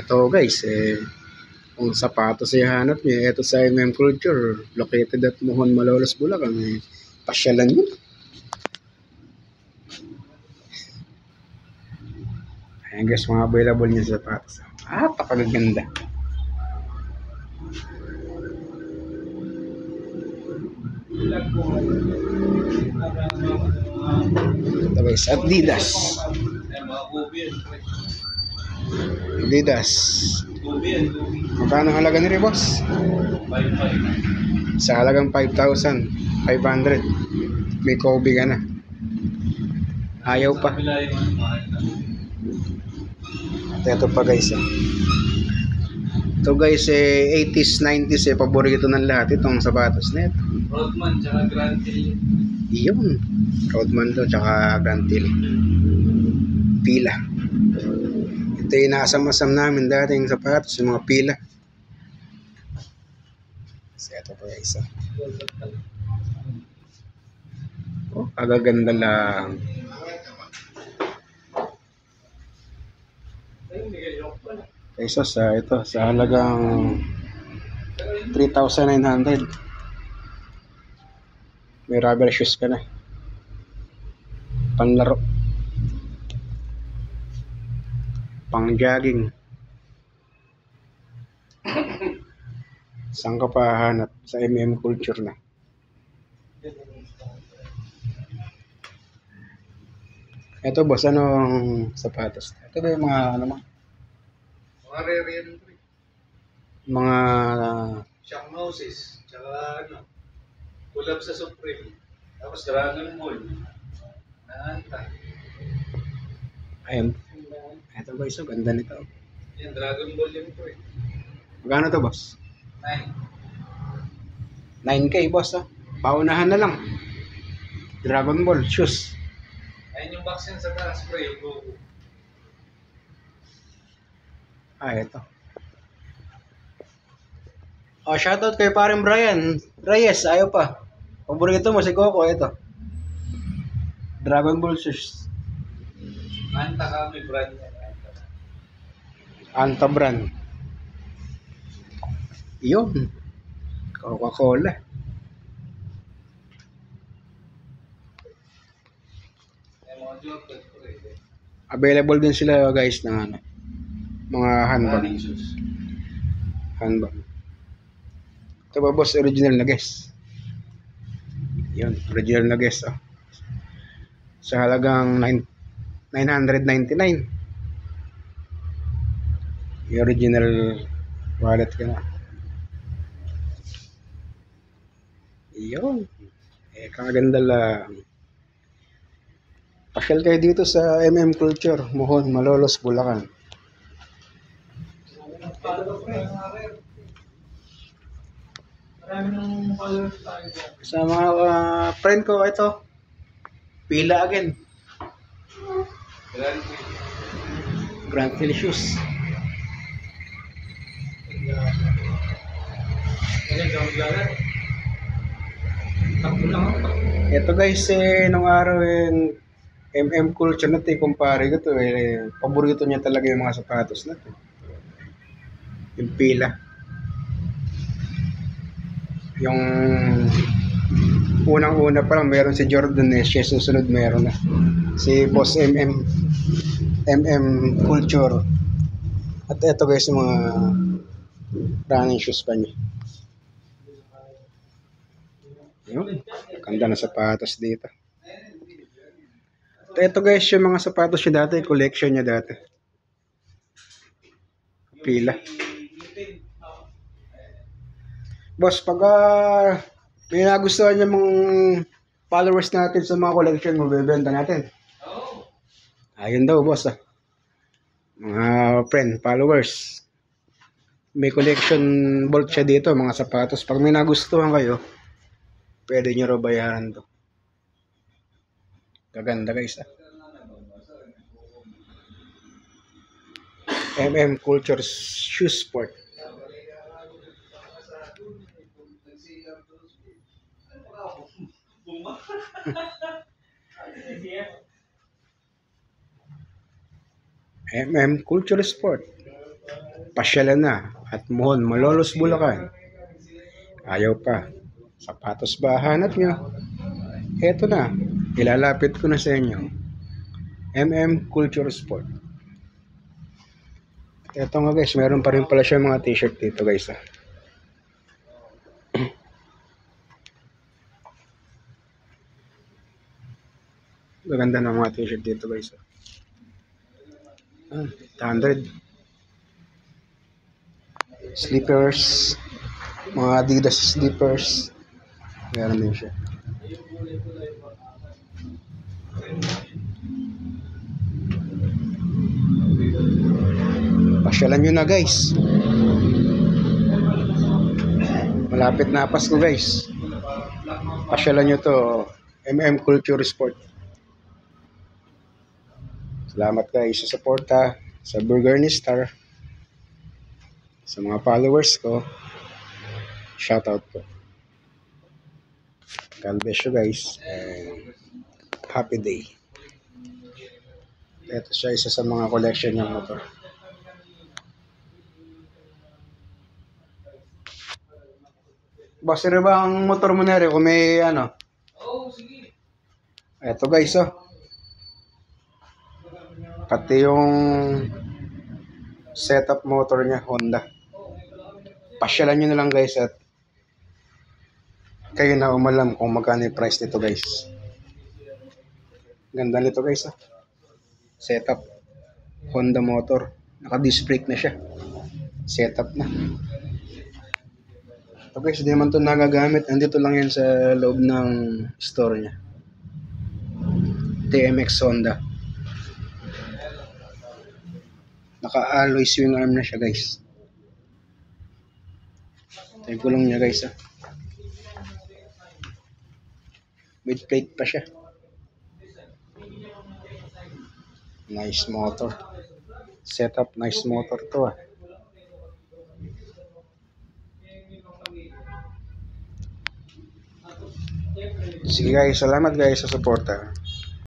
Ito guys, kung sapatos ay hanap niyo, ito sa Culture, located at Mohon, Malolos, Bulacan, pasyalan nyo. Ayan guys, mga available niya sa sapatos. Napakaganda. Ito guys, Adidas. Adidas. Magkano halaga nila, boss? Sa halagang 5,500. May Kobe ka na. Ayaw pa. At ito pa guys. Ito guys, 80s, 90s, paborito ng lahat itong sapatos na ito. Rodman tsaka Grand Hill. Iyon. Rodman to tsaka Grand Hill. Pila. Ito yung nakasama-sam namin dating sapatos, yung mga pila. Kasi ito pa guys. Kagaganda lang. Pesos ito sa halagang 3,900. May rubber shoes ka na. Panlaro. Pang jogging. Saan ka pa hanap? Sa Culture na. Ito boss, anong sapatos? Ito ba yung mga ano mo? Mga rare yan. Mga Shock Noses. Tsaka ano. Kulab sa Supreme. Tapos Dragon Ball. Naanta. ayun. Ito guys, ganda nito. Yan, Dragon Ball yun po Magkano to boss? 9. 9K boss Paunahan na lang. Dragon Ball shoes. Ayun yung box yan sa taas pre. Yung logo. Ito. Shoutout kay parang Brian Reyes, ayaw pa. Paborito mo si Coco, ito. Dragon Ball shoes. Anta kami brand yan. Anta brand. Iyon. Coca-Cola. Mga Jordan pre. Available din sila guys na ano, mga handbag. Running shoes. Handbag. Ito ba boss, original na guys. Yun, original na guys. Sa halagang 999. Yung original wallet ka na. Yun. Kaganda lang. Pasyal kayo dito sa Culture, Mohon, Malolos, Bulacan. Sa mga friend ko, ito. Pila again. Grand Hill. Grand Hill shoes. Ito guys, nung araw yung Culture na ito, kumpare ko to, paborito niya talaga yung mga sapatos na to. Yung pila. Yung unang-una pa lang meron si Jordan siya susunod meron na si Boss Culture. At ito guys, yung mga running shoes pa niya. Yun, ganda na sapatos dito. Ito guys, yung mga sapatos niya dati, collection niya dati. Pila. Boss, pag may nagustuhan niya mga followers natin sa mga collection mo, bebenta natin. Ayun daw, boss. Mga friend, followers. May collection bulk siya dito, mga sapatos. Pag may nagustuhan kayo, pwede nyo raw bayaran to. Gaganda guys. Culture Shoes Sport. Culture Sport. pasyalan na at Mohon, Malolos, Bulacan. Ayaw pa. Sapatos ba hanap nyo? Eto na, ilalapit ko na sa inyo. Culture Sport. Eto nga guys, meron pa rin pala siya mga t-shirt dito guys. Maganda ng mga t-shirt dito guys. 800. Slippers. Mga Adidas slippers. Meron din siya. Pasyalan nyo na guys. Malapit na Pasko guys. Pasyalan nyo to. Culture Sport. Salamat guys sa suporta sa Burger ni Star. Sa mga followers ko. Shoutout ko. God bless you guys. And happy day. Ito siya, isa sa mga collection ng motor. Boss, rin ba ang motor mo na rin kung may ano? Oo, sige. Ito guys, oh. Pati yung setup motor niya, Honda. Pasyalan nyo na lang guys at kayo na umalam kung magkano yung price nito guys. Ganda nito guys, oh. Setup Honda motor. Naka-disc brake na siya. Setup na. Ito guys, hindi naman ito nagagamit. Andito lang yan sa loob ng store niya. TMX Honda. Naka-alloy swing arm na siya guys. Ito yung gulong niya guys. With plate pa siya. Nice motor. Setup, nice motor to ah. Sige guys, salamat guys sa suporta.